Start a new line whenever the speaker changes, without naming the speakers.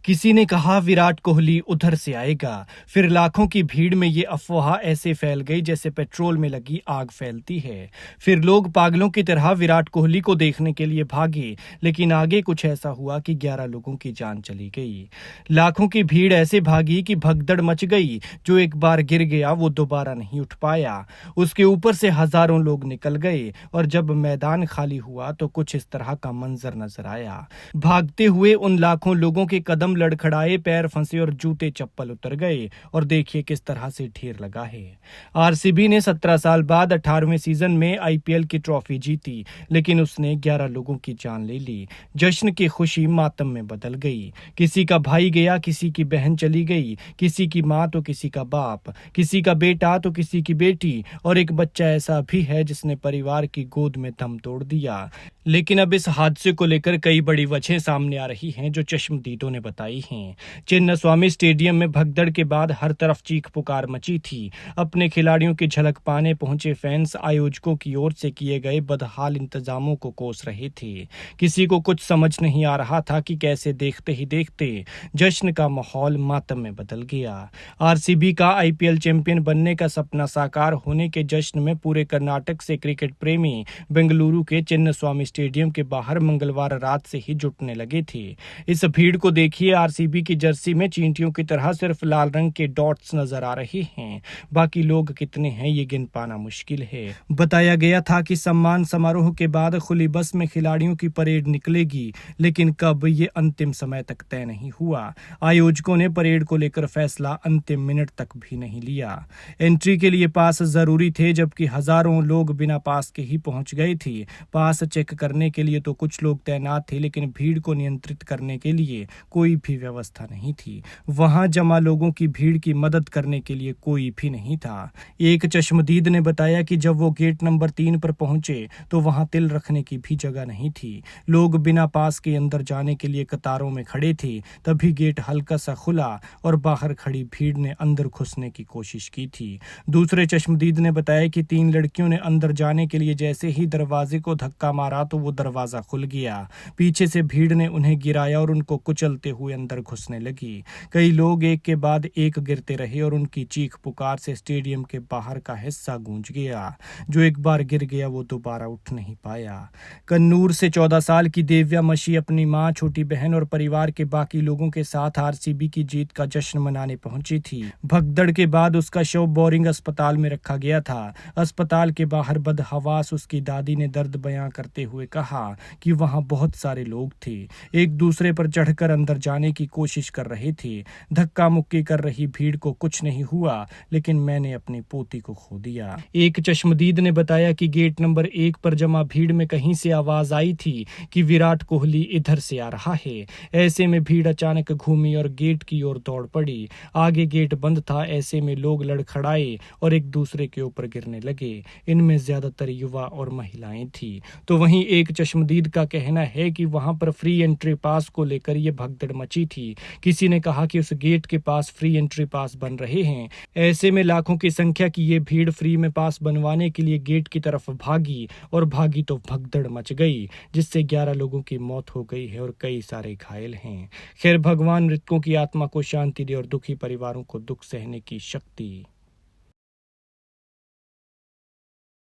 किसी ने कहा विराट कोहली उधर से आएगा। फिर लाखों की भीड़ में ये अफवाह ऐसे फैल गई जैसे पेट्रोल में लगी आग फैलती है। फिर लोग पागलों की तरह विराट कोहली को देखने के लिए भागे, लेकिन आगे कुछ ऐसा हुआ कि 11 लोगों की जान चली गई। लाखों की भीड़ ऐसे भागी कि भगदड़ मच गई। जो एक बार गिर गया वो दोबारा नहीं उठ पाया। उसके ऊपर से हजारों लोग निकल गए और जब मैदान खाली हुआ तो कुछ इस तरह का मंजर नजर आया। भागते हुए उन लाखों लोगों के कदम लड़खड़ाए, पैर फंसे और जूते चप्पल उतर गए। और देखिए किस तरह से ढेर लगा है। आरसीबी ने 17 साल बाद 18वें सीजन में आईपीएल की ट्रॉफी जीती, लेकिन उसने 11 लोगों की जान ले ली। जश्न की खुशी मातम में बदल गई। किसी का भाई गया, किसी की बहन चली गई, किसी की माँ तो किसी का बाप, किसी का बेटा तो किसी की बेटी, और एक बच्चा ऐसा भी है जिसने परिवार की गोद में दम तोड़ दिया। लेकिन अब इस हादसे को लेकर कई बड़ी वजहें सामने आ रही हैं जो चश्मदीदों ने बताई हैं। चिन्नास्वामी स्टेडियम में भगदड़ के बाद हर तरफ चीख पुकार मची थी। अपने खिलाड़ियों की झलक पाने पहुंचे फैंस आयोजकों की ओर से किए गए बदहाल इंतजामों को कोस रहे थे। किसी को कुछ समझ नहीं आ रहा था कि कैसे देखते ही देखते जश्न का माहौल मातम में बदल गया। आरसीबी का आईपीएल चैंपियन बनने का सपना साकार होने के जश्न में पूरे कर्नाटक से क्रिकेट प्रेमी बेंगलुरु के चिन्नास्वामी स्टेडियम के बाहर मंगलवार रात से ही जुटने लगे थे। इस भीड़ को देखिए, आरसीबी की जर्सी में चींटियों की तरह सिर्फ लाल रंग के डॉट्स नजर आ रहे हैं। बाकी लोग कितने हैं ये गिन पाना मुश्किल है। बताया गया था कि सम्मान समारोह के बाद खुली बस में खिलाड़ियों की परेड निकलेगी, लेकिन कब ये अंतिम समय तक तय नहीं हुआ। आयोजकों ने परेड को लेकर फैसला अंतिम मिनट तक भी नहीं लिया। एंट्री के लिए पास जरूरी थे, जबकि हजारों लोग बिना पास के ही पहुंच गए थे। पास चेक करने के लिए तो कुछ लोग तैनात थे, लेकिन भीड़ को नियंत्रित करने के लिए कोई भी व्यवस्था नहीं थी। वहां जमा लोगों की भीड़ की मदद करने के लिए कोई भी नहीं था। एक चश्मदीद ने बताया कि जब वो गेट नंबर 3 पर पहुंचे तो वहां तिल रखने की भी जगह नहीं थी। लोग बिना पास के अंदर जाने के लिए कतारों में खड़े थे। तभी गेट हल्का सा खुला और बाहर खड़ी भीड़ ने अंदर घुसने की कोशिश की थी। दूसरे चश्मदीद ने बताया कि 3 लड़कियों ने अंदर जाने के लिए जैसे ही दरवाजे को धक्का मारा तो वो दरवाजा खुल गया। पीछे से भीड़ ने उन्हें गिराया और उनको कुचलते हुए अंदर घुसने लगी। कई लोग एक के बाद एक गिरते रहे और उनकी चीख पुकार से स्टेडियम के बाहर का हिस्सा गूंज गया। जो एक बार गिर गया वो दोबारा उठ नहीं पाया। कन्नूर से 14 साल की देव्या मशी अपनी मां, छोटी बहन और परिवार के बाकी लोगों के साथ आरसीबी की जीत का जश्न मनाने पहुंची थी। भगदड़ के बाद उसका शव बोरिंग अस्पताल में रखा गया था। अस्पताल के बाहर बदहवास उसकी दादी ने दर्द बयां करते हुए कहा कि वहां बहुत सारे लोग थे, एक दूसरे पर चढ़कर अंदर जाने की कोशिश कर रहे थे। धक्का मुक्की कर रही भीड़ को कुछ नहीं हुआ, लेकिन मैंने अपनी पोती को खो दिया। एक चश्मदीद ने बताया कि गेट नंबर 1 पर जमा भीड़ में कहीं से आवाज आई थी कि विराट कोहली इधर से आ रहा है। ऐसे में भीड़ अचानक घूमी और गेट की ओर दौड़ पड़ी। आगे गेट बंद था, ऐसे में लोग लड़खड़ाए और एक दूसरे के ऊपर गिरने लगे। इनमें ज्यादातर युवा और महिलाएं थी। तो वहीं एक चश्मदीद का कहना है कि वहां पर फ्री एंट्री पास को लेकर यह भगदड़ मची थी। किसी ने कहा कि उस गेट के पास फ्री एंट्री पास बन रहे हैं। ऐसे में लाखों की संख्या की ये भीड़ फ्री में पास बनवाने के लिए गेट की तरफ भागी और भागी तो भगदड़ मच गई, जिससे 11 लोगों की मौत हो गई है और कई सारे घायल हैं। खैर, भगवान मृतकों की आत्मा को शांति दे और दुखी परिवारों को दुख सहने की शक्ति।